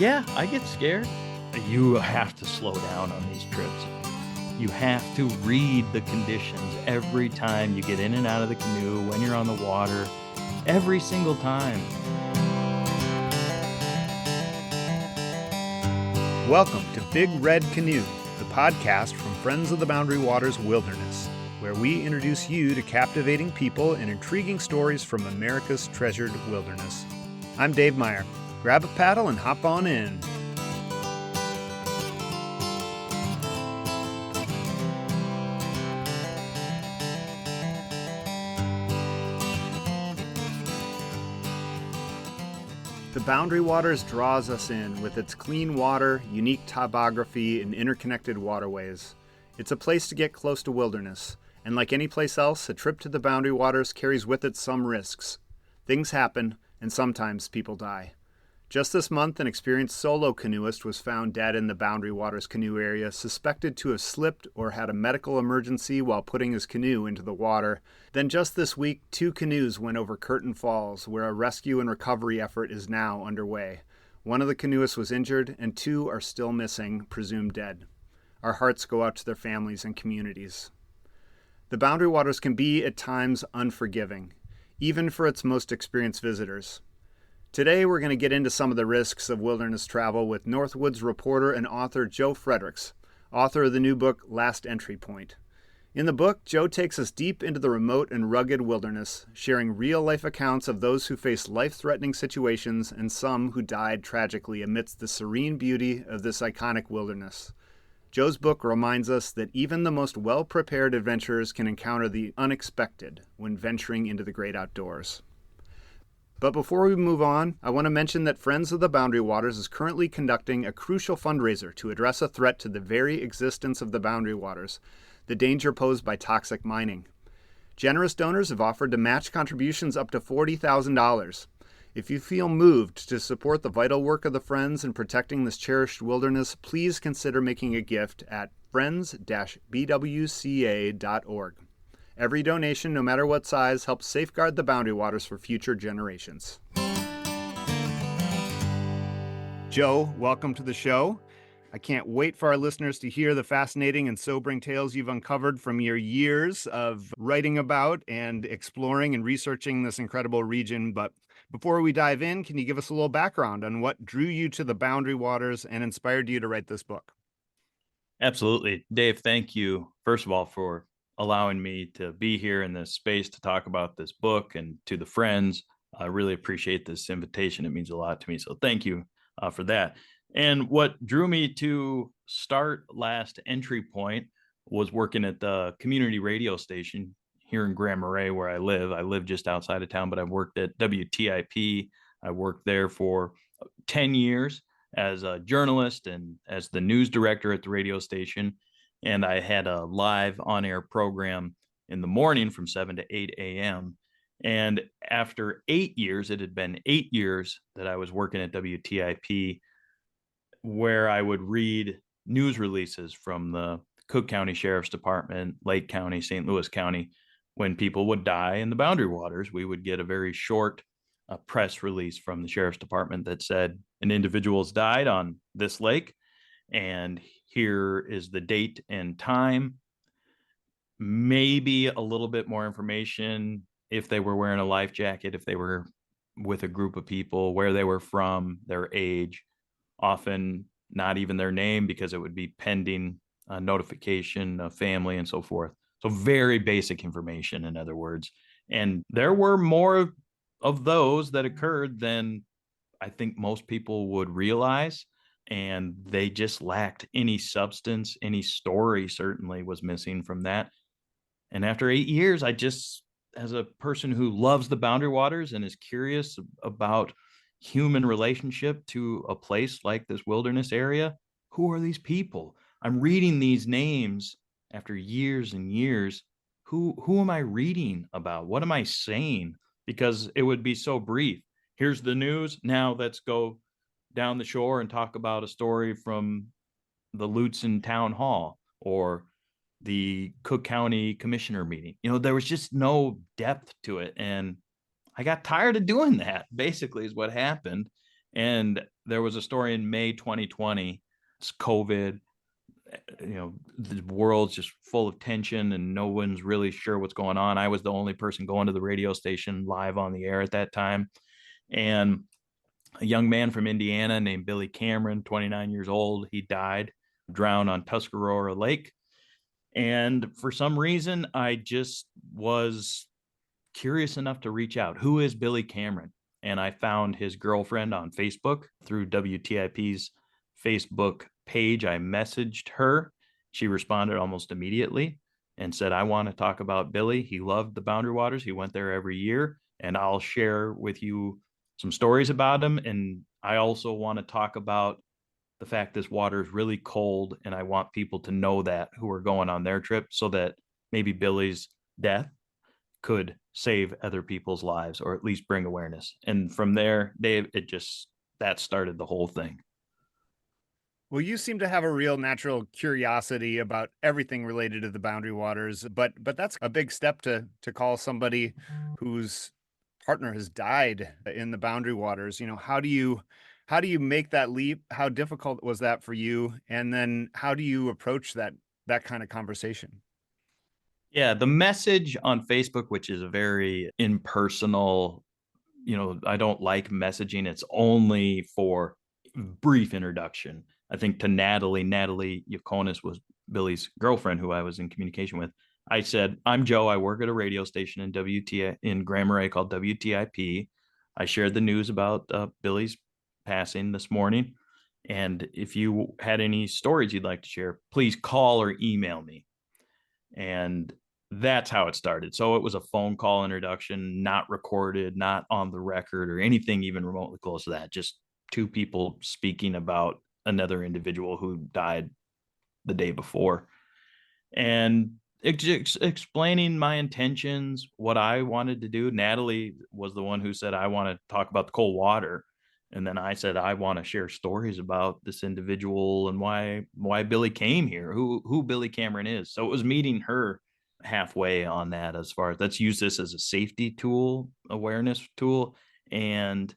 Yeah, I get scared. You have to slow down on these trips. You have to read the conditions every time you get in and out of the canoe, when you're on the water, every single time. Welcome to Big Red Canoe, the podcast from Friends of the Boundary Waters Wilderness, where we introduce you to captivating people and intriguing stories from America's treasured wilderness. I'm Dave Meyer. Grab a paddle and hop on in. The Boundary Waters draws us in with its clean water, unique topography, and interconnected waterways. It's a place to get close to wilderness, and like any place else, a trip to the Boundary Waters carries with it some risks. Things happen, and sometimes people die. Just this month, an experienced solo canoeist was found dead in the Boundary Waters canoe area, suspected to have slipped or had a medical emergency while putting his canoe into the water. Then just this week, 2 canoes went over Curtin Falls, where a rescue and recovery effort is now underway. One of the canoeists was injured, and 2 are still missing, presumed dead. Our hearts go out to their families and communities. The Boundary Waters can be, at times, unforgiving, even for its most experienced visitors. Today, we're going to get into some of the risks of wilderness travel with Northwoods reporter and author Joe Friedrichs, author of the new book, Last Entry Point. In the book, Joe takes us deep into the remote and rugged wilderness, sharing real-life accounts of those who faced life-threatening situations and some who died tragically amidst the serene beauty of this iconic wilderness. Joe's book reminds us that even the most well-prepared adventurers can encounter the unexpected when venturing into the great outdoors. But before we move on, I want to mention that Friends of the Boundary Waters is currently conducting a crucial fundraiser to address a threat to the very existence of the Boundary Waters, the danger posed by toxic mining. Generous donors have offered to match contributions up to $40,000. If you feel moved to support the vital work of the Friends in protecting this cherished wilderness, please consider making a gift at friends-bwca.org. Every donation, no matter what size, helps safeguard the Boundary Waters for future generations. Joe, welcome to the show. I can't wait for our listeners to hear the fascinating and sobering tales you've uncovered from your years of writing about and exploring and researching this incredible region. But before we dive in, can you give us a little background on what drew you to the Boundary Waters and inspired you to write this book? Absolutely. Dave, thank you, first of all, for allowing me to be here in this space to talk about this book, and to the Friends. I really appreciate this invitation. It means a lot to me. So thank you for that. And what drew me to start Last Entry Point was working at the community radio station here in Grand Marais, where I live. I live just outside of town, but I've worked at WTIP. I worked there for 10 years as a journalist and as the news director at the radio station. And I had a live on-air program in the morning from 7 to 8 a.m. And after 8 years, it had been 8 years that I was working at WTIP, where I would read news releases from the Cook County Sheriff's Department, Lake County, St. Louis County. When people would die in the Boundary Waters, we would get a very short press release from the Sheriff's Department that said an individual's died on this lake, and here is the date and time, maybe a little bit more information if they were wearing a life jacket, if they were with a group of people, where they were from, their age, often not even their name because it would be pending notification of family and so forth. So very basic information, in other words. And there were more of those that occurred than I think most people would realize. And they just lacked any substance. Any story certainly was missing from that. And after 8 years, I just, as a person who loves the Boundary Waters and is curious about human relationship to a place like this wilderness area, who are these people? I'm reading these names after years and years. Who am I reading about? What am I saying? Because it would be so brief. Here's the news. Now let's go down the shore and talk about a story from the Lutzen Town Hall or the Cook County Commissioner meeting. There was just no depth to it. And I got tired of doing that, basically, is what happened. And there was a story in May 2020. It's COVID. The world's just full of tension and no one's really sure what's going on. I was the only person going to the radio station live on the air at that time. And a young man from Indiana named Billy Cameron, 29 years old, he died, drowned on Tuscarora Lake. And for some reason, I just was curious enough to reach out. Who is Billy Cameron? And I found his girlfriend on Facebook through WTIP's Facebook page. I messaged her. She responded almost immediately and said, I want to talk about Billy. He loved the Boundary Waters. He went there every year. And I'll share with you some stories about him. And I also want to talk about the fact this water is really cold. And I want people to know that who are going on their trip so that maybe Billy's death could save other people's lives or at least bring awareness. And from there, Dave, that started the whole thing. Well, you seem to have a real natural curiosity about everything related to the Boundary Waters, but that's a big step to call somebody whose partner has died in the Boundary Waters. How do you make that leap? How difficult was that for you? And then how do you approach that kind of conversation? Yeah, the message on Facebook, which is a very impersonal, I don't like messaging. It's only for brief introduction. I think to Natalie Yakonis was Billy's girlfriend who I was in communication with. I said, I'm Joe. I work at a radio station in Grand Marais called WTIP. I shared the news about Billy's passing this morning. And if you had any stories you'd like to share, please call or email me. And that's how it started. So it was a phone call introduction, not recorded, not on the record or anything even remotely close to that. Just two people speaking about another individual who died the day before. And explaining my intentions, what I wanted to do. Natalie was the one who said, I want to talk about the cold water. And then I said, I want to share stories about this individual and why Billy came here, who Billy Cameron is. So it was meeting her halfway on that, as far as let's use this as a safety tool, awareness tool, and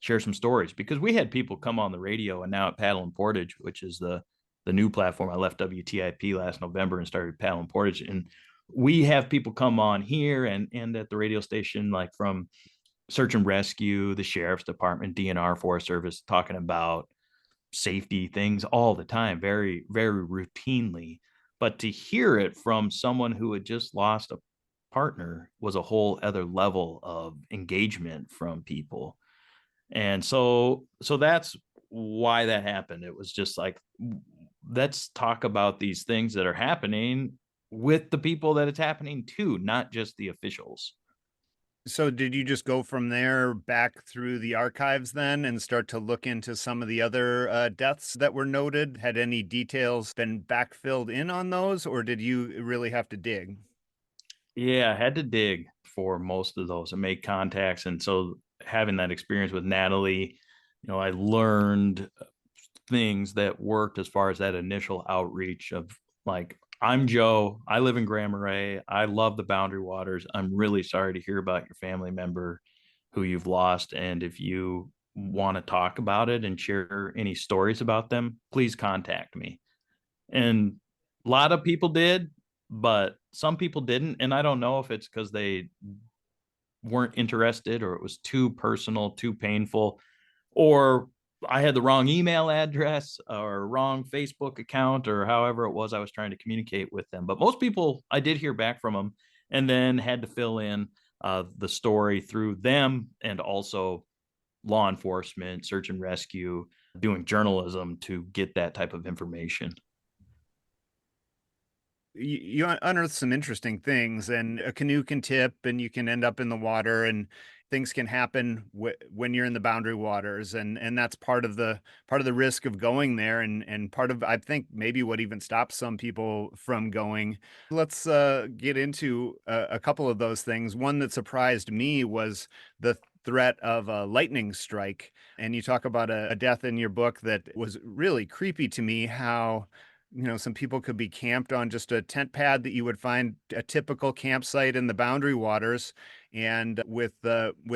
share some stories, because we had people come on the radio. And now at Paddle and Portage, which is the new platform, I left WTIP last November and started Paddle and Portage, and we have people come on here and at the radio station, like from search and rescue, the sheriff's department, DNR, Forest Service, talking about safety things all the time, very, very routinely. But to hear it from someone who had just lost a partner was a whole other level of engagement from people. And so that's why that happened. It was just like, let's talk about these things that are happening with the people that it's happening to, not just the officials. So did you just go from there back through the archives then and start to look into some of the other deaths that were noted? Had any details been backfilled in on those, or did you really have to dig? Yeah, I had to dig for most of those and make contacts. And so having that experience with Natalie, I learned things that worked as far as that initial outreach of, like, I'm Joe. I live in Grand Marais. I love the Boundary Waters. I'm really sorry to hear about your family member who you've lost. And if you want to talk about it and share any stories about them, please contact me. And a lot of people did, but some people didn't. And I don't know if it's because they weren't interested or it was too personal, too painful, or I had the wrong email address or wrong Facebook account, or however it was I was trying to communicate with them. But most people, I did hear back from them, and then had to fill in the story through them, and also law enforcement, search and rescue, doing journalism to get that type of information. You unearth some interesting things, and a canoe can tip and you can end up in the water, and things can happen when you're in the Boundary Waters, and that's part of the risk of going there, and part of, I think, maybe what even stops some people from going. Let's get into a couple of those things. One that surprised me was the threat of a lightning strike, and you talk about a death in your book that was really creepy to me. How some people could be camped on just a tent pad that you would find a typical campsite in the Boundary Waters, and with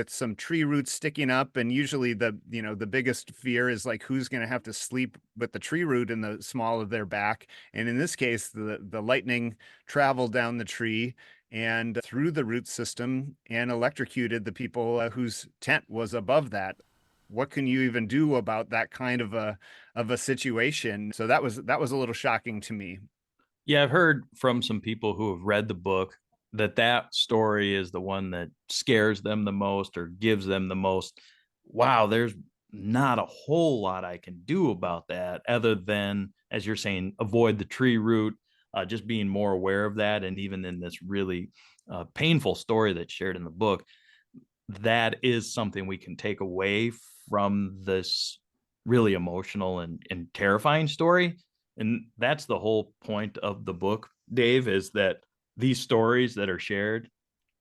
some tree roots sticking up. And usually the biggest fear is like who's going to have to sleep with the tree root in the small of their back. And in this case, the lightning traveled down the tree and through the root system and electrocuted the people whose tent was above that. What can you even do about that kind of a situation? So that was a little shocking to me. Yeah, I've heard from some people who have read the book that that story is the one that scares them the most or gives them the most. Wow, there's not a whole lot I can do about that other than, as you're saying, avoid the tree root, just being more aware of that. And even in this really painful story that's shared in the book, that is something we can take away from this really emotional and terrifying story. And that's the whole point of the book, Dave, is that these stories that are shared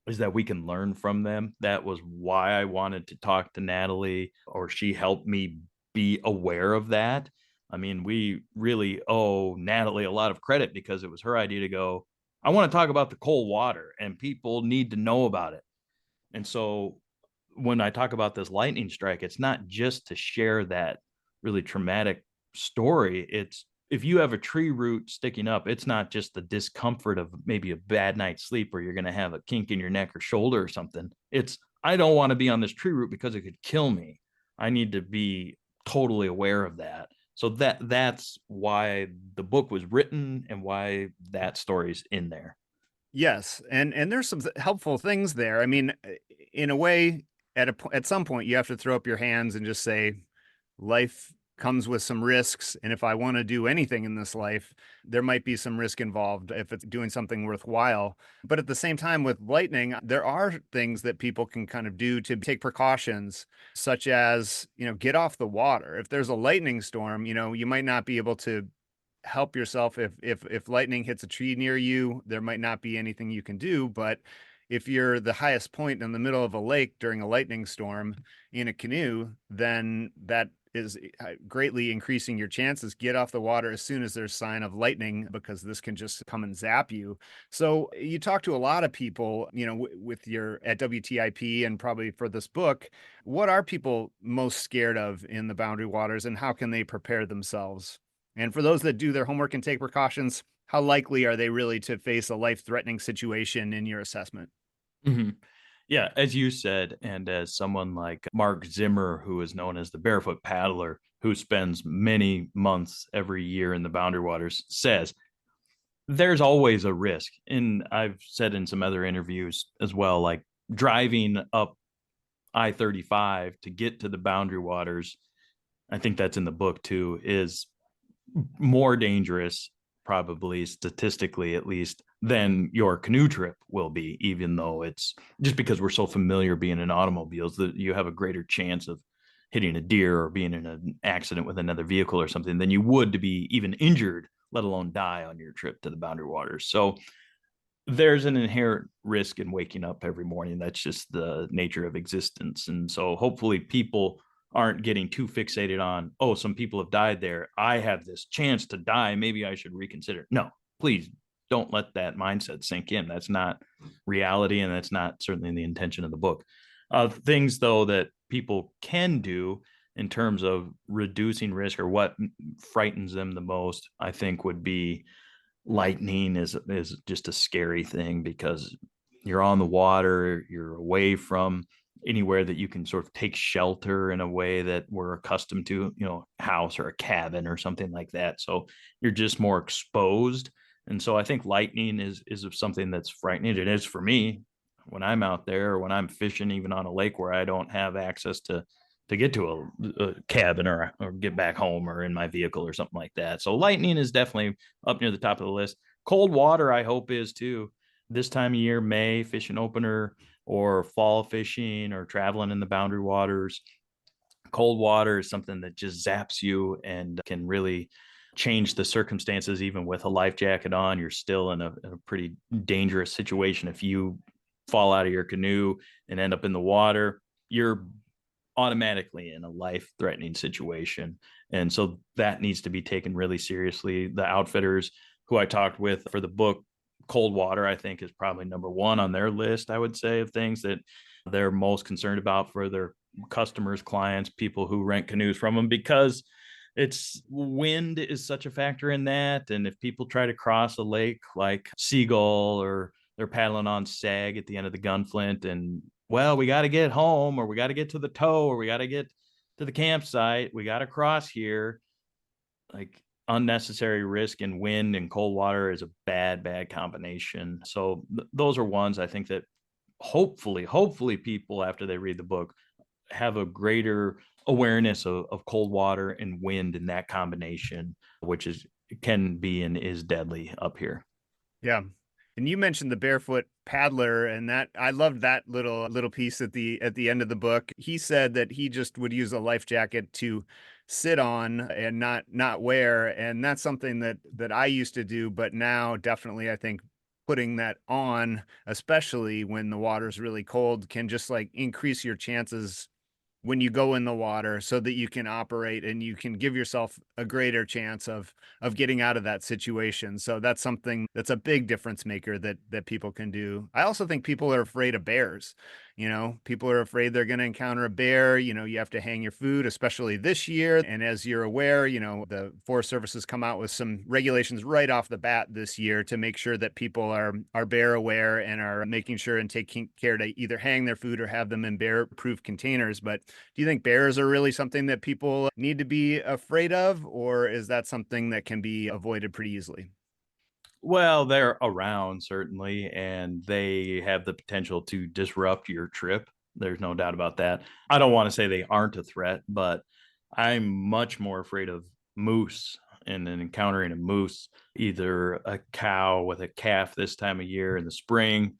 is that we can learn from them. That was why I wanted to talk to Natalie, or she helped me be aware of that. I mean, we really owe Natalie a lot of credit because it was her idea to go, I want to talk about the cold water and people need to know about it. And so when I talk about this lightning strike, it's not just to share that really traumatic story. It's if you have a tree root sticking up, it's not just the discomfort of maybe a bad night's sleep or you're going to have a kink in your neck or shoulder or something. It's, I don't want to be on this tree root because it could kill me. I need to be totally aware of that. So that's why the book was written and why that story's in there. Yes, and there's some helpful things there. I mean, in a way, at some point, you have to throw up your hands and just say, life comes with some risks, and if I want to do anything in this life, there might be some risk involved if it's doing something worthwhile. But at the same time, with lightning, there are things that people can kind of do to take precautions, such as, get off the water. If there's a lightning storm, you might not be able to help yourself if lightning hits a tree near you. There might not be anything you can do, but if you're the highest point in the middle of a lake during a lightning storm in a canoe, then that is greatly increasing your chances. Get off the water as soon as there's sign of lightning, because this can just come and zap you. So you talk to a lot of people, with your at WTIP and probably for this book. What are people most scared of in the Boundary Waters, and how can they prepare themselves? And for those that do their homework and take precautions, how likely are they really to face a life-threatening situation in your assessment? Mm-hmm. Yeah, as you said, and as someone like Mark Zimmer, who is known as the barefoot paddler, who spends many months every year in the Boundary Waters, says there's always a risk. And I've said in some other interviews as well, like driving up I-35 to get to the Boundary Waters, I think that's in the book too, is more dangerous, probably statistically at least, than your canoe trip will be, even though it's just because we're so familiar being in automobiles that you have a greater chance of hitting a deer or being in an accident with another vehicle or something than you would to be even injured, let alone die on your trip to the Boundary Waters. So there's an inherent risk in waking up every morning. That's just the nature of existence. And so hopefully people aren't getting too fixated on, oh, some people have died there. I have this chance to die. Maybe I should reconsider. No, please don't let that mindset sink in. That's not reality. And that's not certainly the intention of the book. Things, though, that people can do in terms of reducing risk or what frightens them the most, I think would be lightning is just a scary thing because you're on the water, you're away from anywhere that you can sort of take shelter in a way that we're accustomed to, house or a cabin or something like that. So you're just more exposed. And so I think lightning is something that's frightening. It is for me when I'm out there or when I'm fishing, even on a lake where I don't have access to get to a cabin or get back home or in my vehicle or something like that. So lightning is definitely up near the top of the list. Cold water, I hope, is too. This time of year, May fishing opener or fall fishing or traveling in the Boundary Waters. Cold water is something that just zaps you and can really change the circumstances. Even with a life jacket on, you're still in a pretty dangerous situation. If you fall out of your canoe and end up in the water, you're automatically in a life-threatening situation. And so that needs to be taken really seriously. The outfitters who I talked with for the book, cold water, I think, is probably number one on their list, I would say, of things that they're most concerned about for their customers, clients, people who rent canoes from them, because it's wind is such a factor in that. And if people try to cross a lake like Seagull, or they're paddling on Sag at the end of the Gunflint, and well, we got to get home, or we got to get to the tow, or we got to get to the campsite, we got to cross here, like unnecessary risk in wind and cold water is a bad combination. So those are ones I think that hopefully people after they read the book have a greater awareness of cold water and wind in that combination, which is can be and is deadly up here. Yeah. And you mentioned the barefoot paddler, and that I loved that little piece at the end of the book. He said that he just would use a life jacket to sit on and not wear, and that's something that I used to do, but now definitely I think putting that on, especially when the water's really cold, can just like increase your chances when you go in the water so that you can operate and you can give yourself a greater chance of getting out of that situation. So that's something that's a big difference maker that people can do. I also think people are afraid of bears. You know, people are afraid they're going to encounter a bear. You know, you have to hang your food, especially this year. And as you're aware, you know, the Forest Service has come out with some regulations right off the bat this year to make sure that people are bear aware and are making sure and taking care to either hang their food or have them in bear proof containers. But do you think bears are really something that people need to be afraid of, or is that something that can be avoided pretty easily? Well, they're around certainly, and they have the potential to disrupt your trip. There's no doubt about that. I don't want to say they aren't a threat, but I'm much more afraid of moose, and then encountering a moose, either a cow with a calf this time of year in the spring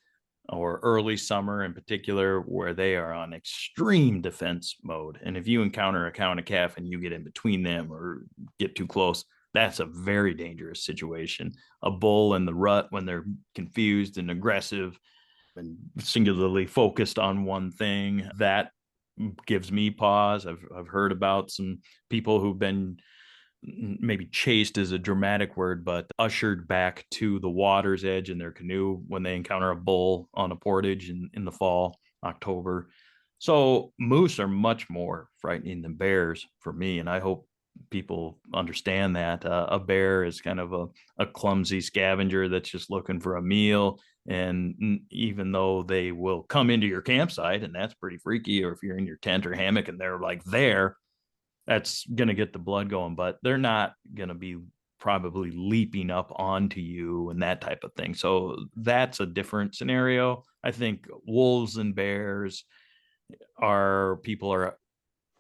or early summer in particular, where they are on extreme defense mode. And if you encounter a cow and a calf and you get in between them or get too close, that's a very dangerous situation. A bull in the rut, when they're confused and aggressive and singularly focused on one thing, that gives me pause. I've heard about some people who've been, maybe chased is a dramatic word, but ushered back to the water's edge in their canoe when they encounter a bull on a portage in the fall, October. So moose are much more frightening than bears for me. And I hope people understand that a bear is kind of a clumsy scavenger that's just looking for a meal. And even though they will come into your campsite, and that's pretty freaky, or if you're in your tent or hammock and they're like there, that's going to get the blood going, but they're not going to be probably leaping up onto you and that type of thing. So that's a different scenario. I think wolves and bears are, people are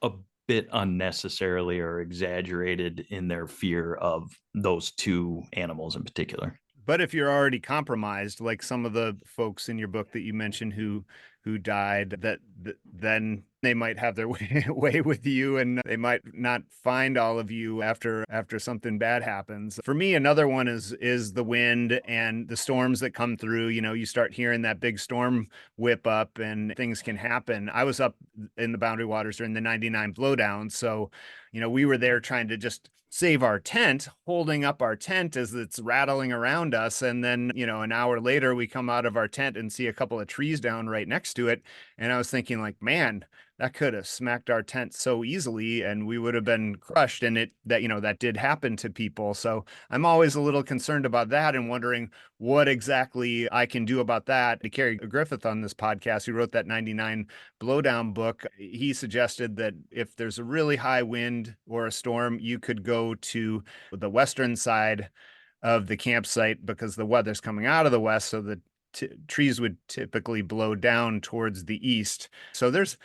a bit unnecessarily or exaggerated in their fear of those two animals in particular. But if you're already compromised, like some of the folks in your book that you mentioned who died, that then they might have their way with you, and they might not find all of you after something bad happens. For me, another one is the wind and the storms that come through. You know, you start hearing that big storm whip up and things can happen. I was up in the Boundary Waters during the 99 blowdown, so you know, we were there trying to just save our tent, holding up our tent as it's rattling around us. And then, you know, an hour later, we come out of our tent and see a couple of trees down right next to it. And I was thinking, like, man, that could have smacked our tent so easily and we would have been crushed. And that, you know, that did happen to people. So I'm always a little concerned about that and wondering what exactly I can do about that. Carrie Griffith on this podcast, who wrote that 99 blowdown book, he suggested that if there's a really high wind or a storm, you could go to the western side of the campsite because the weather's coming out of the west, so the trees would typically blow down towards the east. So there's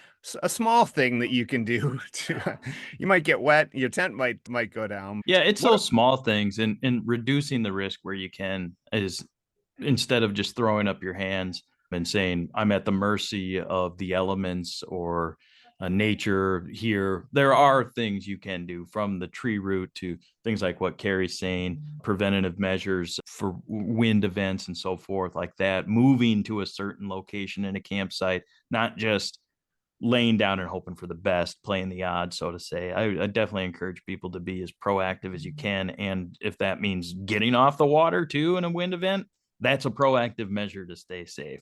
a small thing that you can do to, you might get wet, your tent might go down. Yeah, it's What those small things, and reducing the risk where you can is, instead of just throwing up your hands and saying, I'm at the mercy of the elements or nature here. There are things you can do, from the tree root to things like what Carrie's saying, preventative measures for wind events and so forth, like that, moving to a certain location in a campsite, not just laying down and hoping for the best, playing the odds, so to say. I definitely encourage people to be as proactive as you can. And if that means getting off the water too in a wind event, that's a proactive measure to stay safe.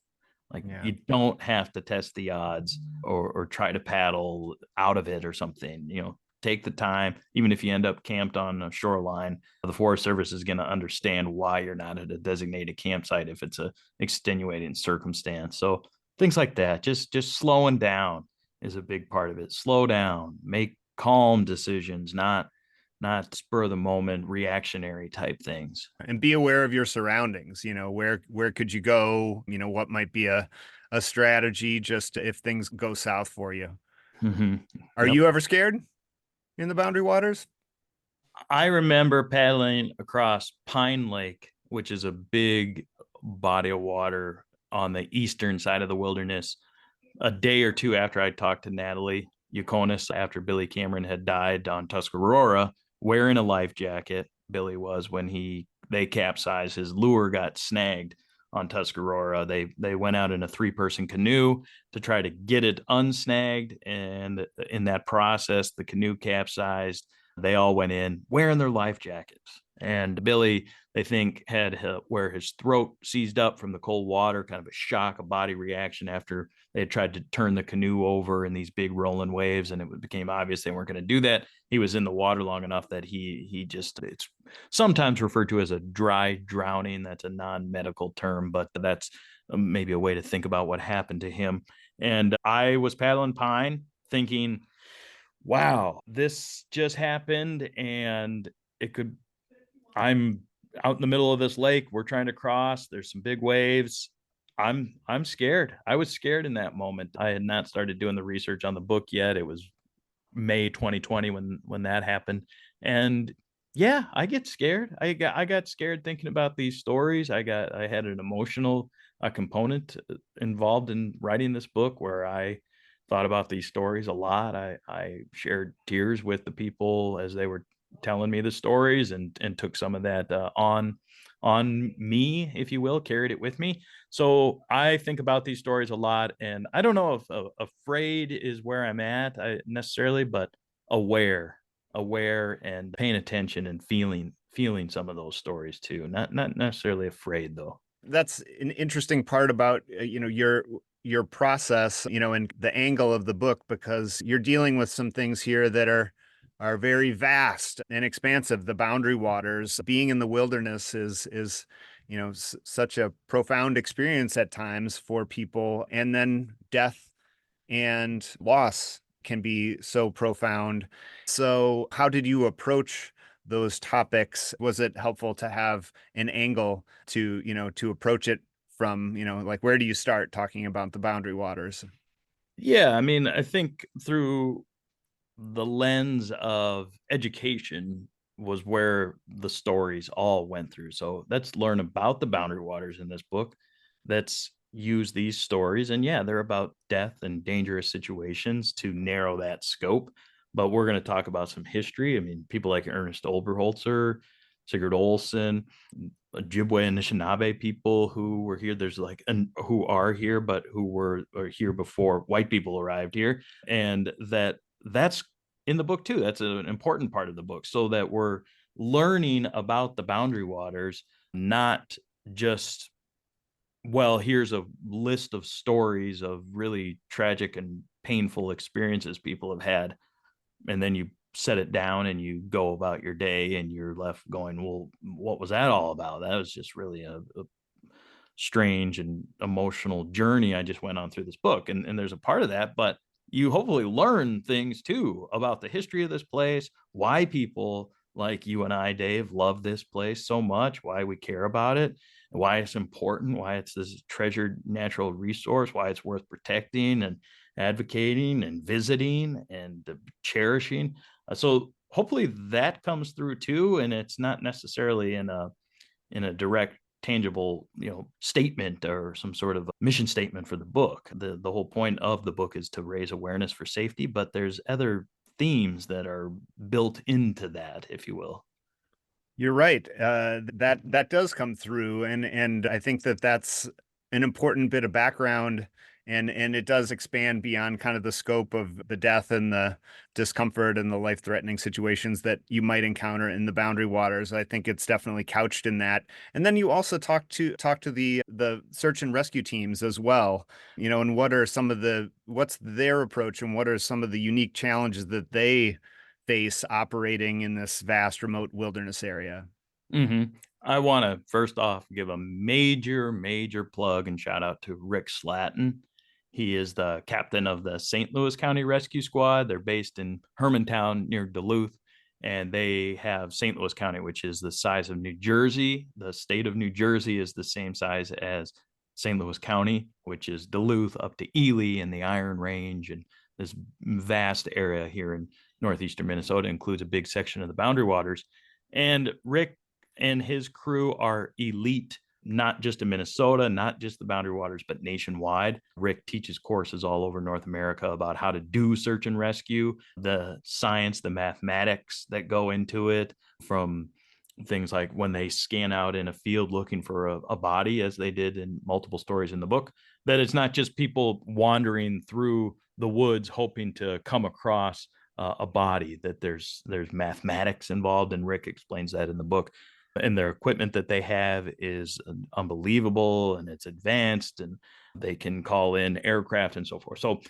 Like Yeah. you don't have to test the odds or try to paddle out of it or something. Take the time. Even if you end up camped on a shoreline, the Forest Service is going to understand why you're not at a designated campsite if it's a extenuating circumstance. So things like that, just slowing down is a big part of it. Slow down, make calm decisions, not spur of the moment reactionary type things. And be aware of your surroundings. Where could you go? What might be a strategy just if things go south for you. Mm-hmm. Are Yep. you ever scared in the Boundary Waters? I remember paddling across Pine Lake, which is a big body of water on the eastern side of the wilderness, a day or two after I talked to Natalie Yukonis after Billy Cameron had died on Tuscarora, wearing a life jacket. Billy was when they capsized. His lure got snagged on Tuscarora. They went out in a 3-person canoe to try to get it unsnagged, and in that process, the canoe capsized. They all went in wearing their life jackets, and Billy, they think, had where his throat seized up from the cold water, kind of a shock, a body reaction after they had tried to turn the canoe over in these big rolling waves, and it became obvious they weren't going to do that. He was in the water long enough that he just, it's sometimes referred to as a dry drowning. That's a non-medical term, but that's maybe a way to think about what happened to him. And I was paddling Pine thinking, wow, this just happened, and it could, I'm out in the middle of this lake. We're trying to cross. There's some big waves. I'm scared. I was scared in that moment. I had not started doing the research on the book yet. It was May 2020 when that happened. And yeah, I get scared. I got scared thinking about these stories. I had an emotional component involved in writing this book where I thought about these stories a lot. I shared tears with the people as they were telling me the stories, and took some of that on me, if you will, carried it with me. So I think about these stories a lot, and I don't know if afraid is where I'm at necessarily, but aware, aware, and paying attention and feeling some of those stories too. Not necessarily afraid though. That's an interesting part about your process, and the angle of the book, because you're dealing with some things here that are very vast and expansive. The boundary waters, being in the wilderness is such a profound experience at times for people, and then death and loss can be so profound. So, how did you approach those topics? Was it helpful to have an angle to approach it from, like where do you start talking about the boundary waters? Yeah, I mean, I think through the lens of education was where the stories all went through. So let's learn about the boundary waters in this book. Let's use these stories. And yeah, they're about death and dangerous situations to narrow that scope. But we're going to talk about some history. I mean, people like Ernest Oberholzer, Sigurd Olson, Ojibwe and Anishinaabe people who were here. There's like, who are here, but who were here before white people arrived here. And that's in the book too. That's an important part of the book, so that we're learning about the boundary waters, not just, well, here's a list of stories of really tragic and painful experiences people have had, and then you set it down and you go about your day and you're left going, well, what was that all about? That was just really a strange and emotional journey I just went on through this book. And there's a part of that, but you hopefully learn things too about the history of this place, why people like you and I, Dave, love this place so much, why we care about it, why it's important, why it's this treasured natural resource, why it's worth protecting and advocating and visiting and cherishing. So hopefully that comes through too, and it's not necessarily in a direct tangible statement or some sort of mission statement for the book. The whole point of the book is to raise awareness for safety, but there's other themes that are built into that, if you will. You're right. That does come through, and I think that that's an important bit of background And it does expand beyond kind of the scope of the death and the discomfort and the life-threatening situations that you might encounter in the boundary waters. I think it's definitely couched in that. And then you also talk to the search and rescue teams as well, and what's their approach, and what are some of the unique challenges that they face operating in this vast remote wilderness area. hmm I want to first off give a major plug and shout out to Rick Slatton. He is the captain of the St. Louis County Rescue Squad. They're based in Hermantown near Duluth, and they have St. Louis County, which is the size of New Jersey. The state of New Jersey is the same size as St. Louis County, which is Duluth up to Ely and the Iron Range, and this vast area here in northeastern Minnesota includes a big section of the Boundary Waters. And Rick and his crew are elite, not just in Minnesota, not just the Boundary Waters, but nationwide. Rick teaches courses all over North America about how to do search and rescue, the science, the mathematics that go into it, from things like when they scan out in a field looking for a body, as they did in multiple stories in the book, that it's not just people wandering through the woods hoping to come across a body, that there's mathematics involved, and Rick explains that in the book. And their equipment that they have is unbelievable, and it's advanced, and they can call in aircraft and so forth. So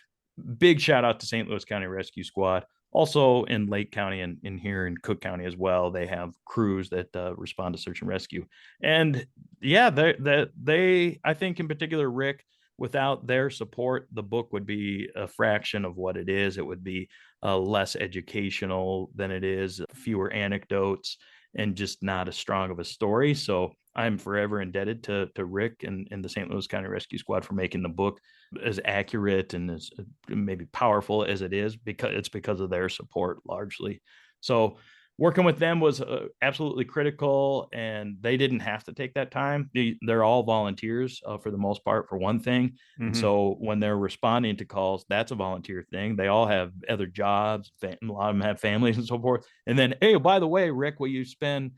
big shout out to St. Louis County Rescue Squad. Also in Lake County and in here in Cook County as well, they have crews that respond to search and rescue. And yeah, they I think in particular Rick, without their support, the book would be a fraction of what it is. It would be less educational than it is, fewer anecdotes, and just not as strong of a story. So I'm forever indebted to Rick and the St. Louis County Rescue Squad for making the book as accurate and as maybe powerful as it is, because of their support largely. So working with them was absolutely critical, and they didn't have to take that time. They're all volunteers for the most part, for one thing. And Mm-hmm. so when they're responding to calls, that's a volunteer thing. They all have other jobs, a lot of them have families and so forth. And then, hey, by the way, Rick, will you spend,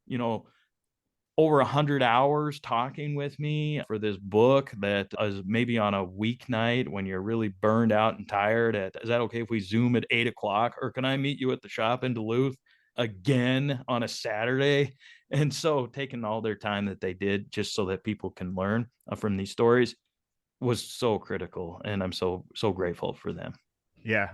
you know, over 100 hours talking with me for this book that is maybe on a weeknight when you're really burned out and tired? Is that okay if we Zoom at 8 o'clock, or can I meet you at the shop in Duluth again on a Saturday? And so taking all their time that they did just so that people can learn from these stories was so critical. And I'm so grateful for them. Yeah.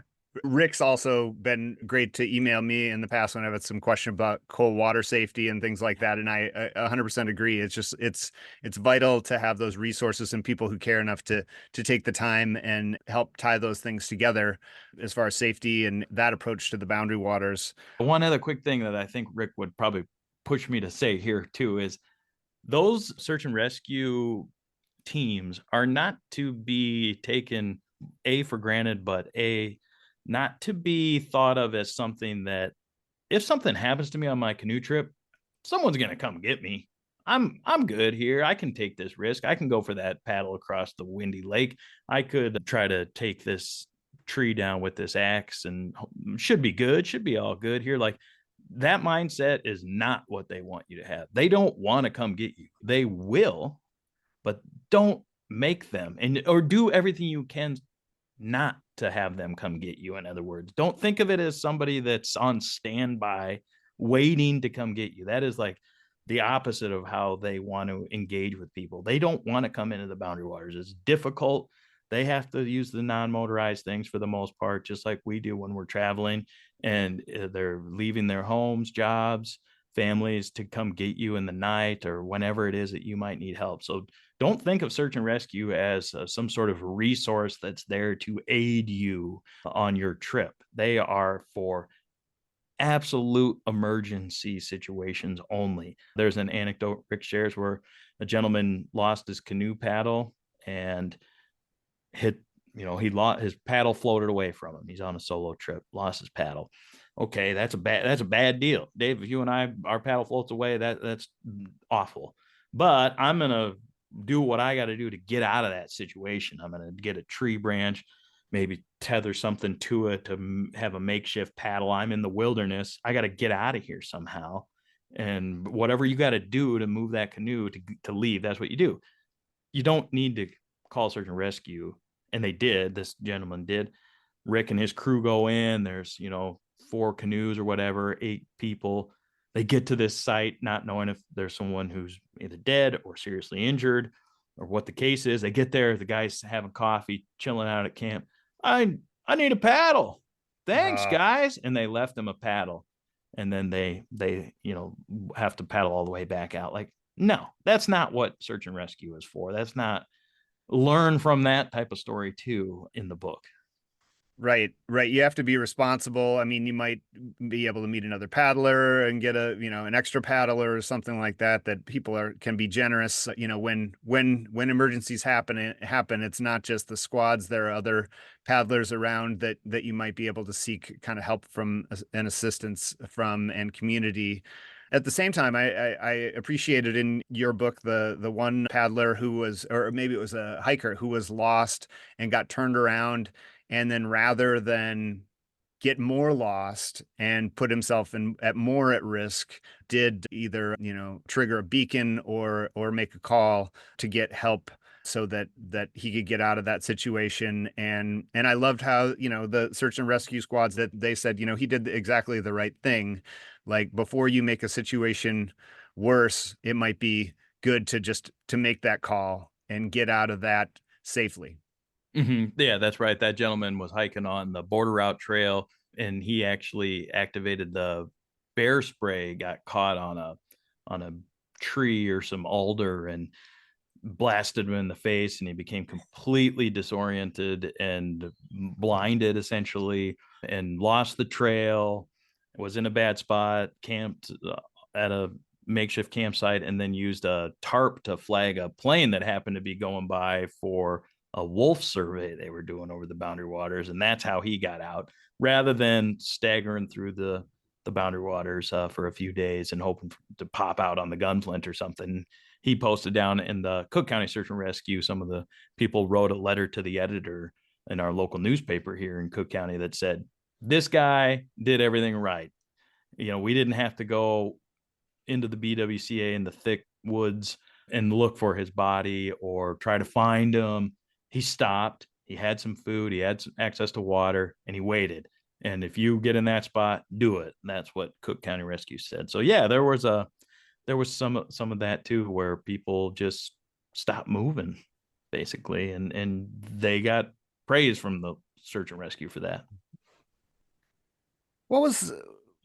Rick's also been great to email me in the past when I've had some question about cold water safety and things like that. And I 100% agree. It's vital to have those resources and people who care enough to take the time and help tie those things together as far as safety and that approach to the boundary waters. One other quick thing that I think Rick would probably push me to say here too is those search and rescue teams are not to be taken for granted, but not to be thought of as something that, if something happens to me on my canoe trip, someone's going to come get me. I'm good here. I can take this risk. I can go for that paddle across the windy lake. I could try to take this tree down with this axe and should be good. Should be all good here. Like, that mindset is not what they want you to have. They don't want to come get you. They will, but don't make them, and or do everything you can not to have them come get you. In other words, don't think of it as somebody that's on standby waiting to come get you. That is like the opposite of how they want to engage with people. They don't want to come into the boundary waters. It's difficult. They have to use the non-motorized things for the most part, just like we do when we're traveling, and they're leaving their homes, jobs, families to come get you in the night or whenever it is that you might need help. So don't think of search and rescue as some sort of resource that's there to aid you on your trip. They are for absolute emergency situations only. There's an anecdote Rick shares where a gentleman lost his canoe paddle and hit, he lost his paddle, floated away from him. He's on a solo trip, lost his paddle. Okay, that's a bad deal, Dave. If you and I, our paddle floats away, that's awful. But I'm gonna do what I got to do to get out of that situation. I'm gonna get a tree branch, maybe tether something to it to have a makeshift paddle. I'm in the wilderness. I got to get out of here somehow. And whatever you got to do to move that canoe to leave, that's what you do. You don't need to call search and rescue And they did. This gentleman did. Rick and his crew go in. There's, 4 canoes or whatever, 8 people. They get to this site not knowing if there's someone who's either dead or seriously injured or what the case is. They get there. The guy's having coffee, chilling out at camp. I need a paddle. Thanks, Uh, guys. And they left him a paddle. And then they have to paddle all the way back out. Like, no, that's not what search and rescue is for. That's not learn from that type of story too in the book. Right, right. You have to be responsible. I mean, you might be able to meet another paddler and get an extra paddler or something like that. That people can be generous. When emergencies happen, it's not just the squads. There are other paddlers around that you might be able to seek kind of help from and assistance from and community. At the same time, I appreciated in your book the one paddler who was, or maybe it was a hiker who was lost and got turned around, and then rather than get more lost and put himself at more at risk, did either trigger a beacon or make a call to get help so that he could get out of that situation. And I loved how the search and rescue squads, that they said he did exactly the right thing. Like, before you make a situation worse, it might be good to just to make that call and get out of that safely. Yeah, that's right. That gentleman was hiking on the border route trail, and he actually activated the bear spray. Got caught on a tree or some alder and blasted him in the face, and he became completely disoriented and blinded essentially, and lost the trail. Was in a bad spot. Camped at a makeshift campsite, and then used a tarp to flag a plane that happened to be going by for a wolf survey they were doing over the boundary waters, and that's how he got out, rather than staggering through the boundary waters for a few days and hoping to pop out on the gunflint or something. He posted down in the Cook County Search and Rescue. Some of the people wrote a letter to the editor in our local newspaper here in Cook County that said, this guy did everything right. We didn't have to go into the BWCA in the thick woods and look for his body or try to find him. He stopped. He had some food. He had some access to water, and he waited. And if you get in that spot, do it. And that's what Cook County Rescue said. So yeah, there was some of that too, where people just stopped moving, basically, and they got praise from the search and rescue for that. What was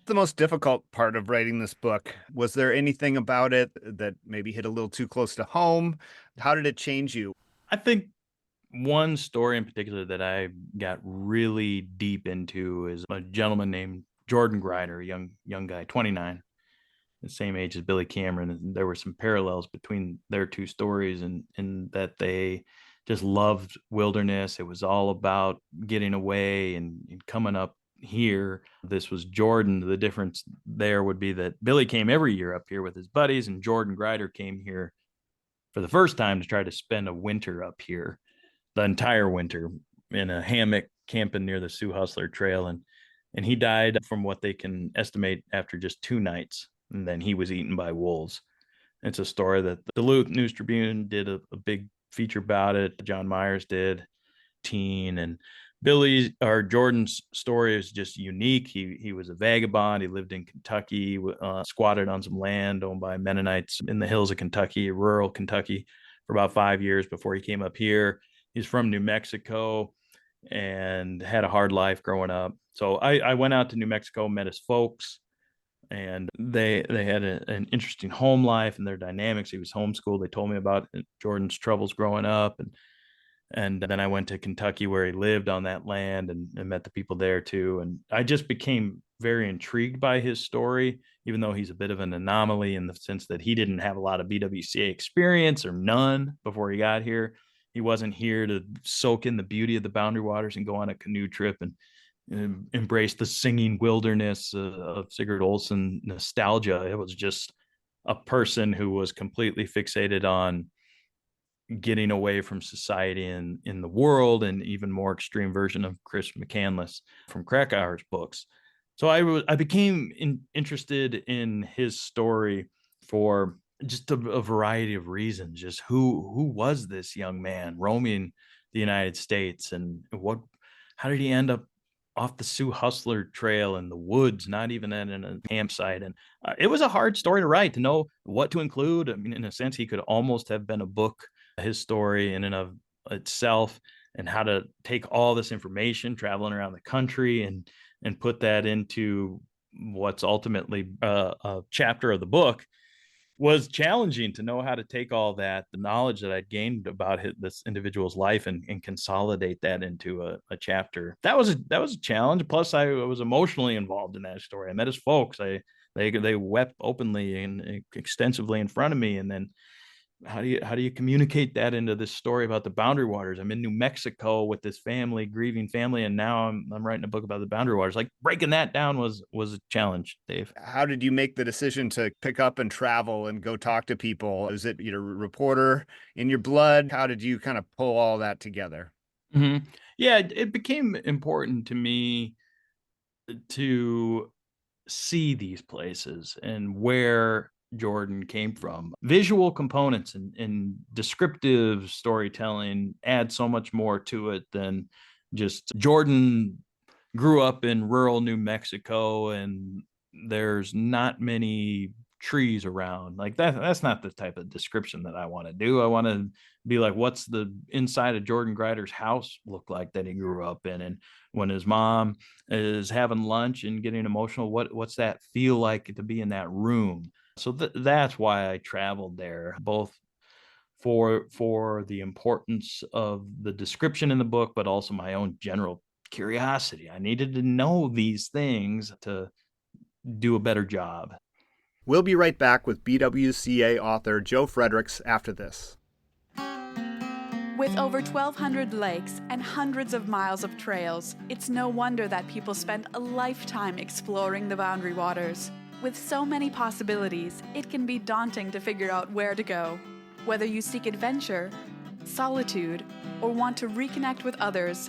the most difficult part of writing this book? Was there anything about it that maybe hit a little too close to home? How did it change you? I think one story in particular that I got really deep into is a gentleman named Jordan Grider, a young guy, 29, the same age as Billy Cameron. And there were some parallels between their two stories, and that they just loved wilderness. It was all about getting away and coming up here. This was Jordan. The difference there would be that Billy came every year up here with his buddies, and Jordan Grider came here for the first time to try to spend a winter up here, the entire winter, in a hammock camping near the Sioux Hustler Trail. And he died, from what they can estimate, after just 2 nights. And then he was eaten by wolves. It's a story that the Duluth News Tribune did a big feature about it. John Myers did, teen. And Billy, or Jordan's story is just unique. He was a vagabond. He lived in Kentucky, squatted on some land owned by Mennonites in the hills of Kentucky, rural Kentucky, for about 5 years before he came up here. He's from New Mexico and had a hard life growing up. So I went out to New Mexico, met his folks, and they had an interesting home life and their dynamics. He was homeschooled. They told me about Jordan's troubles growing up, and then I went to Kentucky where he lived on that land, and met the people there too. And I just became very intrigued by his story, even though he's a bit of an anomaly in the sense that he didn't have a lot of BWCA experience, or none, before he got here. He wasn't here to soak in the beauty of the Boundary Waters and go on a canoe trip and embrace the singing wilderness of Sigurd Olson nostalgia. It was just a person who was completely fixated on getting away from society in the world, and even more extreme version of Chris McCandless from Krakauer's books. So I became interested in his story for just a variety of reasons. Just who was this young man roaming the United States, and how did he end up off the Sioux Hustler Trail in the woods, not even in a campsite. And it was a hard story to write, to know what to include. I mean, in a sense, he could almost have been a book, his story in and of itself, and how to take all this information traveling around the country and put that into what's ultimately a chapter of the book was challenging. To know how to take all that, the knowledge that I'd gained about this individual's life, and consolidate that into a chapter. That was a challenge. Plus, I was emotionally involved in that story. I met his folks. They wept openly and extensively in front of me. And then how do you communicate that into this story about the Boundary Waters? I'm in New Mexico with this family, grieving family, and now I'm writing a book about the Boundary Waters. Like, breaking that down was a challenge, Dave. How did you make the decision to pick up and travel and go talk to people? Is it, reporter in your blood? How did you kind of pull all that together? Yeah, it became important to me to see these places and where Jordan came from. Visual components and descriptive storytelling add so much more to it than just Jordan grew up in rural New Mexico and there's not many trees around. Like, that's not the type of description that I want to do. I want to be like, what's the inside of Jordan Greider's house look like that he grew up in? And when his mom is having lunch and getting emotional, what's that feel like to be in that room? So that's why I traveled there, both for the importance of the description in the book, but also my own general curiosity. I needed to know these things to do a better job. We'll be right back with BWCA author Joe Friedrichs after this. With over 1,200 lakes and hundreds of miles of trails, it's no wonder that people spend a lifetime exploring the Boundary Waters. With so many possibilities, it can be daunting to figure out where to go. Whether you seek adventure, solitude, or want to reconnect with others,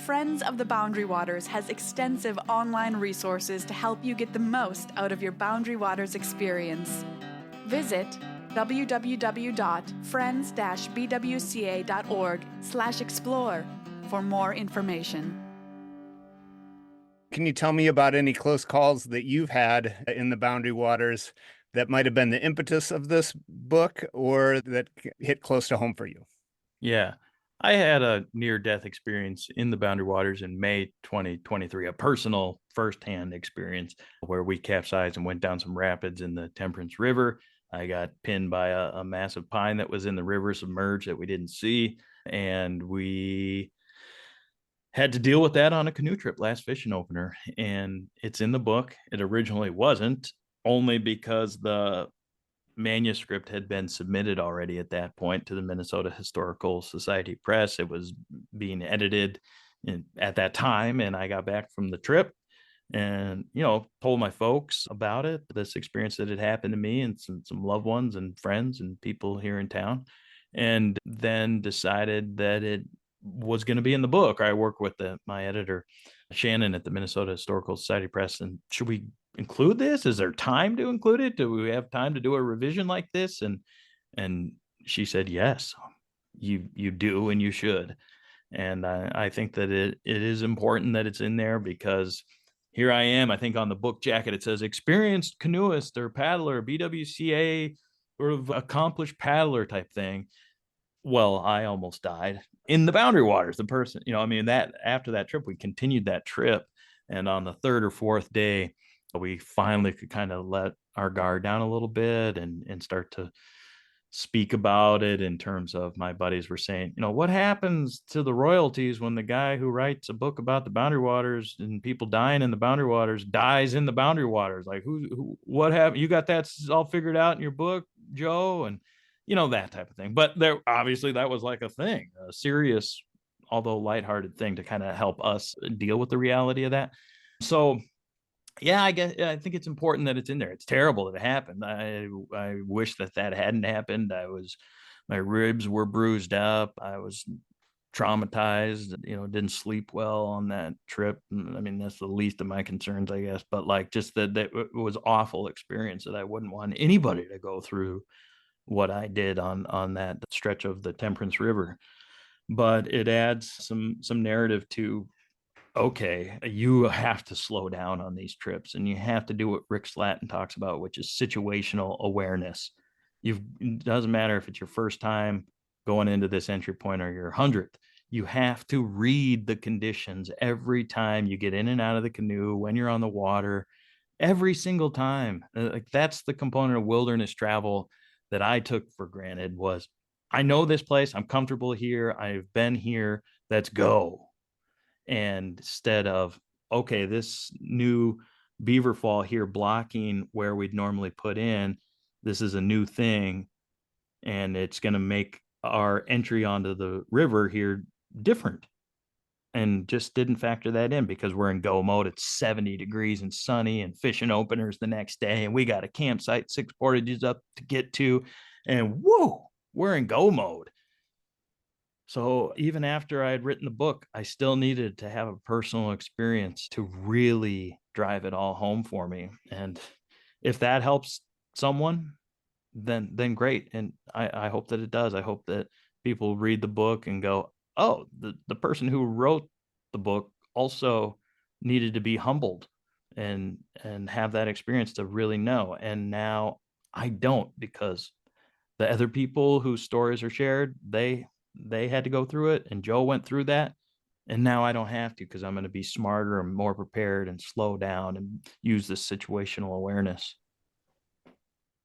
Friends of the Boundary Waters has extensive online resources to help you get the most out of your Boundary Waters experience. Visit www.friends-bwca.org/explore for more information. Can you tell me about any close calls that you've had in the Boundary Waters that might have been the impetus of this book or that hit close to home for you? Yeah. I had a near-death experience in the Boundary Waters in May 2023, a personal firsthand experience where we capsized and went down some rapids in the Temperance River. I got pinned by a massive pine that was in the river, submerged, that we didn't see. And we had to deal with that on a canoe trip, last fishing opener. And it's in the book. It originally wasn't, only because the manuscript had been submitted already at that point to the Minnesota Historical Society Press. It was being edited at that time, and I got back from the trip and told my folks about it, this experience that had happened to me and some loved ones and friends and people here in town, and then decided that it was going to be in the book. I work with my editor Shannon at the Minnesota Historical Society Press, and should we include this? Is there time to include it? Do we have time to do a revision like this? And she said, yes, you do, and you should. And I think that it is important that it's in there, because here I am. I think on the book jacket it says experienced canoeist or paddler, BWCA sort of accomplished paddler type thing. Well, I almost died in the Boundary Waters. The person, that after that trip, we continued that trip. And on the third or fourth day, we finally could kind of let our guard down a little bit and start to speak about it, in terms of, my buddies were saying, what happens to the royalties when the guy who writes a book about the Boundary Waters and people dying in the Boundary Waters dies in the Boundary Waters? Like, what happened? You got that all figured out in your book, Joe? And that type of thing. But there, obviously, that was like a thing, a serious, although lighthearted thing, to kind of help us deal with the reality of that. So yeah, I think it's important that it's in there. It's terrible that it happened. I wish that hadn't happened. My ribs were bruised up. I was traumatized, didn't sleep well on that trip. I mean, that's the least of my concerns, I guess. But like, just that it was awful experience that I wouldn't want anybody to go through what I did on that stretch of the Temperance River. but it adds some narrative to, okay, you have to slow down on these trips and you have to do what Rick Slatton talks about, which is situational awareness. It doesn't matter if it's your first time going into this entry point or your 100th. You have to read the conditions every time you get in and out of the canoe, when you're on the water, every single time. Like, that's the component of wilderness travel that I took for granted. Was, I know this place, I'm comfortable here, I've been here, let's go. And instead of, okay, this new beaver fall here blocking where we'd normally put in, this is a new thing, and it's going to make our entry onto the river here different. And just didn't factor that in because we're in go mode. It's 70 degrees and sunny and fishing openers the next day. And we got a campsite 6 portages up to get to. And whoa, we're in go mode. So even after I had written the book, I still needed to have a personal experience to really drive it all home for me. And if that helps someone, then great. And I hope that it does. I hope that people read the book and go, oh, the person who wrote the book also needed to be humbled and have that experience to really know. And now I don't, because the other people whose stories are shared, they had to go through it, and Joe went through that. And now I don't have to, because I'm going to be smarter and more prepared and slow down and use this situational awareness.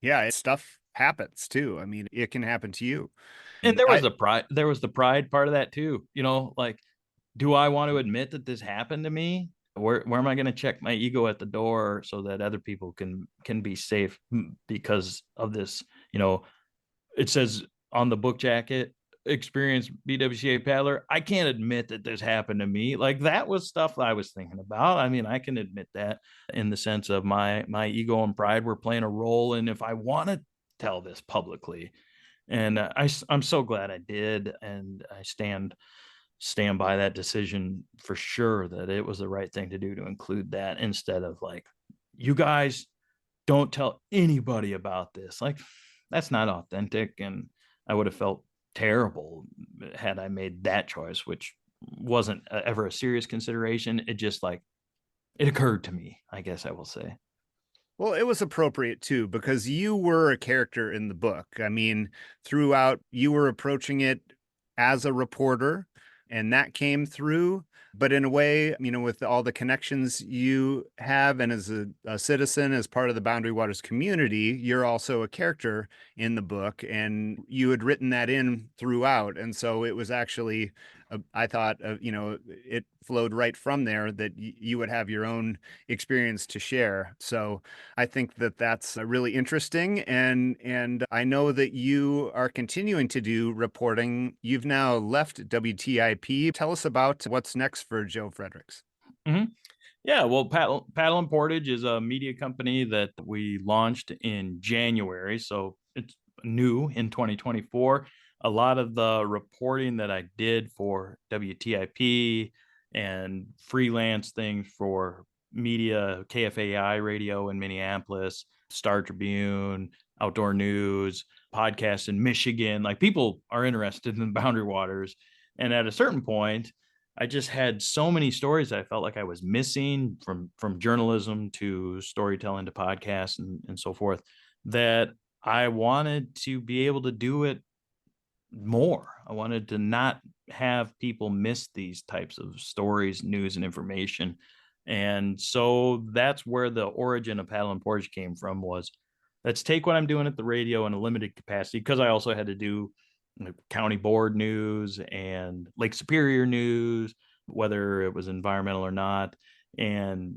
Yeah, stuff happens too. I mean, it can happen to you. And there was I the pride, part of that too. Like, do I want to admit that this happened to me? Where am I going to check my ego at the door so that other people can be safe because of this? It says on the book jacket, experienced BWCA paddler. I can't admit that this happened to me. Like, that was stuff I was thinking about. I mean, I can admit that, in the sense of my ego and pride were playing a role in if I want to tell this publicly. And I'm so glad I did, and I stand by that decision for sure, that it was the right thing to do to include that, instead of like, you guys don't tell anybody about this. Like, that's not authentic. And I would have felt terrible had I made that choice, which wasn't ever a serious consideration. It just, like, it occurred to me, I guess I will say. Well, it was appropriate too, because you were a character in the book. I mean, throughout, you were approaching it as a reporter, and that came through. But in a way, with all the connections you have, and as a citizen, as part of the Boundary Waters community, you're also a character in the book, and you had written that in throughout. And so it was actually, I thought, it flowed right from there, that you would have your own experience to share. So I think that that's really interesting, and I know that you are continuing to do reporting. You've now left WTIP. Tell us about what's next for Joe Friedrichs. Mm-hmm. Yeah, well, Paddle and Portage is a media company that we launched in January, so it's new in 2024. A lot of the reporting that I did for WTIP and freelance things for media, KFAI radio in Minneapolis, Star Tribune, Outdoor News, podcasts in Michigan. Like, people are interested in the Boundary Waters. And at a certain point, I just had so many stories that I felt like I was missing, from journalism to storytelling to podcasts and so forth, that I wanted to be able to do it more. I wanted to not have people miss these types of stories, news, and information. And so that's where the origin of Paddle and Portage came from. Was, let's take what I'm doing at the radio in a limited capacity, because I also had to do county board news and Lake Superior news, whether it was environmental or not, and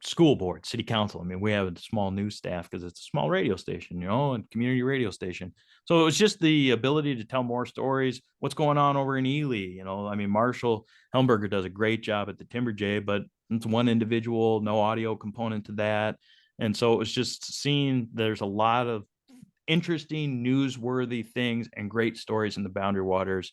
school board, city council. I mean, we have a small news staff because it's a small radio station, and community radio station. So it was just the ability to tell more stories. What's going on over in Ely? I mean, Marshall Helmberger does a great job at the Timber Jay, but it's one individual, no audio component to that. And so it was just seeing there's a lot of interesting, newsworthy things and great stories in the Boundary Waters,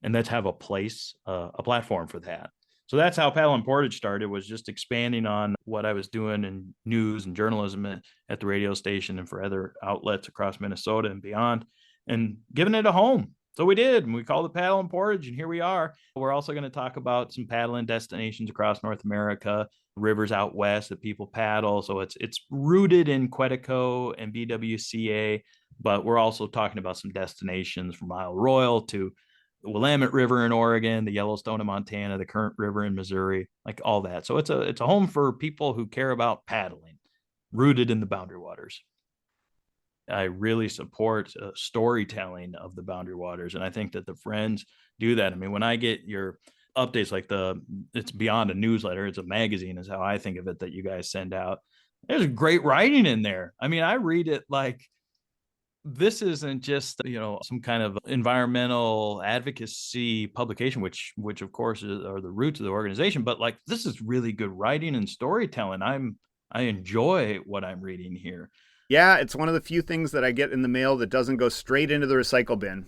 and let's have a place, a platform for that. So that's how Paddle and Portage started, was just expanding on what I was doing in news and journalism at the radio station and for other outlets across Minnesota and beyond, and giving it a home. So we did, and we called it Paddle and Portage, and here we are. We're also going to talk about some paddling destinations across North America, rivers out west that people paddle. So it's rooted in Quetico and BWCA, but we're also talking about some destinations from Isle Royale to the Willamette River in Oregon, the Yellowstone in Montana, the Current River in Missouri, like all that. So it's a home for people who care about paddling, rooted in the Boundary Waters. I really support storytelling of the Boundary Waters, and I think that the Friends do that. I mean, when I get your updates, like it's beyond a newsletter; it's a magazine, is how I think of it, that you guys send out. There's great writing in there. I mean, I read it like this isn't just some kind of environmental advocacy publication, which of course are the roots of the organization, but like this is really good writing and storytelling. I enjoy what I'm reading here. Yeah, it's one of the few things that I get in the mail that doesn't go straight into the recycle bin.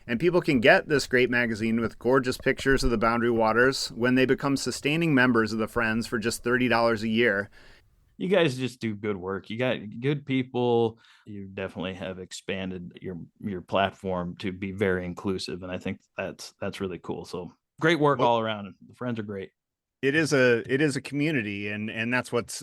And people can get this great magazine with gorgeous pictures of the Boundary Waters when they become sustaining members of the Friends for just $30 a year. You guys just do good work. You got good people. You definitely have expanded your platform to be very inclusive, and I think that's really cool. So great work Well, all around. The Friends are great. it is a community, and that's what's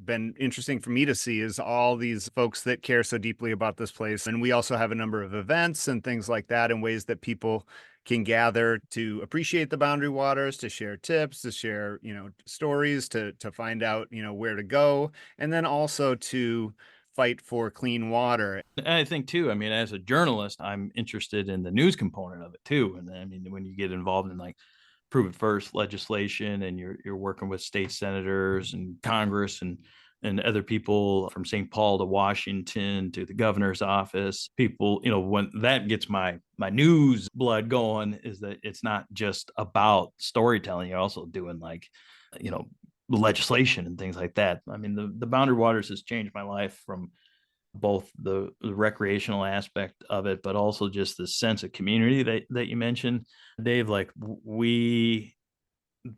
been interesting for me to see is all these folks that care so deeply about this place. And we also have a number of events and things like that, and ways that people can gather to appreciate the Boundary Waters, to share tips, to share stories, to find out where to go, and then also to fight for clean water. And I think too, I mean, as a journalist, I'm interested in the news component of it too. And I mean, when you get involved in like prove it first legislation, and you're working with state senators and Congress and other people from St. Paul to Washington to the governor's office, people, when that gets my news blood going, is that it's not just about storytelling. You're also doing like, you know, legislation and things like that. I mean, the Boundary Waters has changed my life from both the recreational aspect of it, but also just the sense of community that you mentioned, Dave. Like we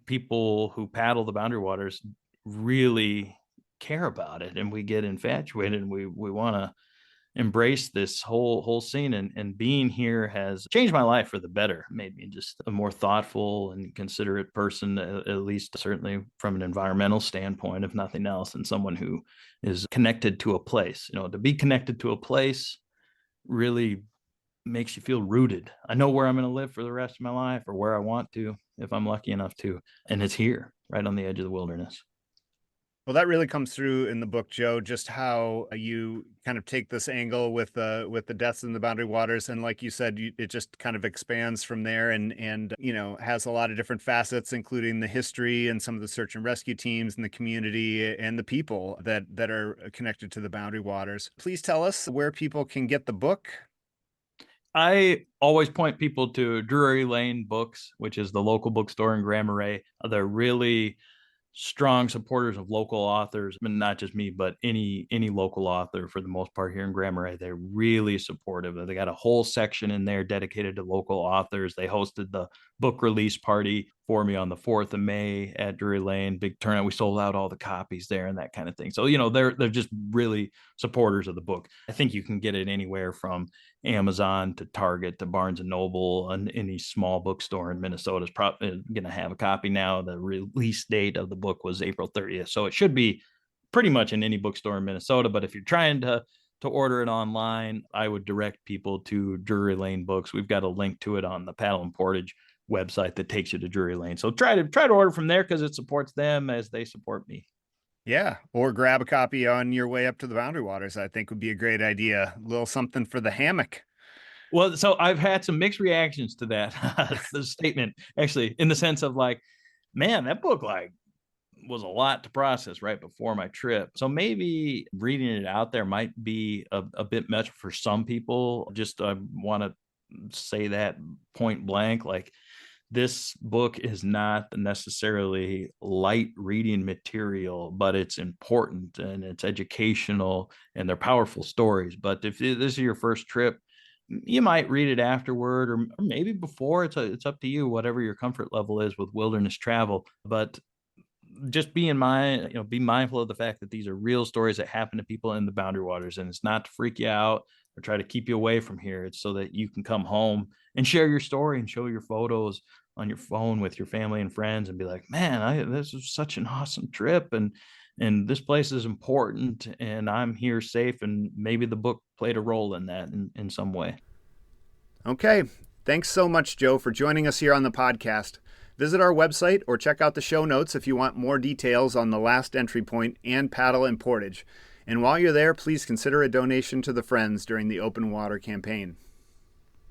people who paddle the Boundary Waters really care about it, and we get infatuated, and we want to embrace this whole scene, and being here has changed my life for the better, made me just a more thoughtful and considerate person, at least certainly from an environmental standpoint, if nothing else, and someone who is connected to a place. To be connected to a place really makes you feel rooted. I know where I'm going to live for the rest of my life, or where I want to if I'm lucky enough to, and it's here right on the edge of the wilderness. Well, that really comes through in the book, Joe, just how you kind of take this angle with the deaths in the Boundary Waters, and like you said, it just kind of expands from there, and has a lot of different facets, including the history and some of the search and rescue teams and the community and the people that are connected to the Boundary Waters. Please tell us where people can get the book. I always point people to Drury Lane Books, which is the local bookstore in Grand Marais. They're really strong supporters of local authors, and not just me, but any local author for the most part here in Grand Marais. They're really supportive. They got a whole section in there dedicated to local authors. They hosted the book release party for me on the 4th of May at Drury Lane. Big turnout. We sold out all the copies there and that kind of thing. So, they're just really supporters of the book. I think you can get it anywhere from Amazon to Target to Barnes and Noble, and any small bookstore in Minnesota is probably going to have a copy now. The release date of the book was April 30th. So it should be pretty much in any bookstore in Minnesota. But if you're trying to order it online, I would direct people to Drury Lane Books. We've got a link to it on the Paddle and Portage website that takes you to Drury Lane. So try to order from there, because it supports them as they support me. Yeah, or grab a copy on your way up to the Boundary Waters. I think would be a great idea. A little something for the hammock. Well, so I've had some mixed reactions to that the statement, actually, in the sense of like, man, that book like was a lot to process right before my trip. So maybe reading it out there might be a bit much for some people. Just I want to say that point blank, like this book is not necessarily light reading material, but it's important and it's educational, and they're powerful stories. But if this is your first trip, you might read it afterward, or maybe before. It's up to you, whatever your comfort level is with wilderness travel. But just be in mind, be mindful of the fact that these are real stories that happen to people in the Boundary Waters, and it's not to freak you out. or try to keep you away from here. It's so that you can come home and share your story and show your photos on your phone with your family and friends and be like, man, this was such an awesome trip. And this place is important and I'm here safe. And maybe the book played a role in that in some way. Okay. Thanks so much, Joe, for joining us here on the podcast. Visit our website or check out the show notes if you want more details on the last entry point and paddle and portage. And while you're there, please consider a donation to the Friends during the Open Water campaign.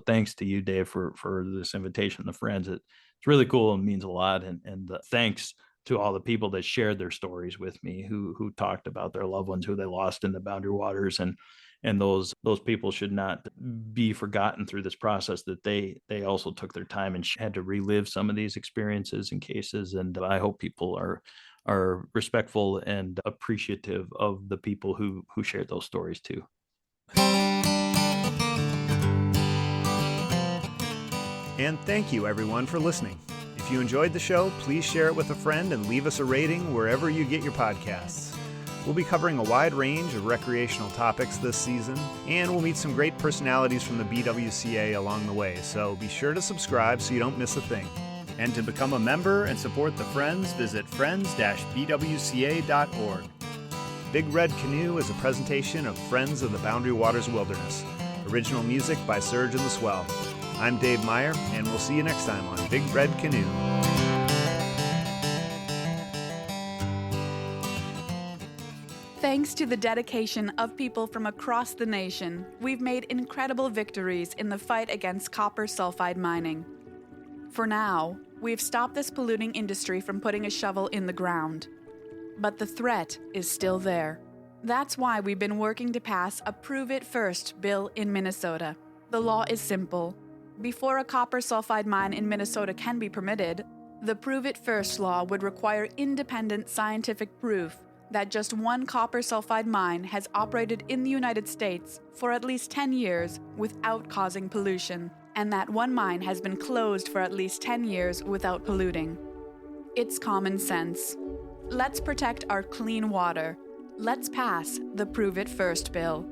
Thanks to you, Dave, for this invitation to Friends. It's really cool and means a lot. And thanks to all the people that shared their stories with me, who talked about their loved ones who they lost in the Boundary Waters, and those people should not be forgotten through this process, that they also took their time and had to relive some of these experiences and cases. And I hope people are respectful and appreciative of the people who shared those stories too. And thank you, everyone, for listening. If you enjoyed the show, please share it with a friend and leave us a rating wherever you get your podcasts. We'll be covering a wide range of recreational topics this season, and we'll meet some great personalities from the BWCA along the way, so be sure to subscribe so you don't miss a thing. And to become a member and support the Friends, visit friends-bwca.org. Big Red Canoe is a presentation of Friends of the Boundary Waters Wilderness. Original music by Surge and the Swell. I'm Dave Meyer, and we'll see you next time on Big Red Canoe. Thanks to the dedication of people from across the nation, we've made incredible victories in the fight against copper sulfide mining. For now, we've stopped this polluting industry from putting a shovel in the ground. But the threat is still there. That's why we've been working to pass a Prove It First bill in Minnesota. The law is simple. Before a copper sulfide mine in Minnesota can be permitted, the Prove It First law would require independent scientific proof that just one copper sulfide mine has operated in the United States for at least 10 years without causing pollution, and that one mine has been closed for at least 10 years without polluting. It's common sense. Let's protect our clean water. Let's pass the Prove It First bill.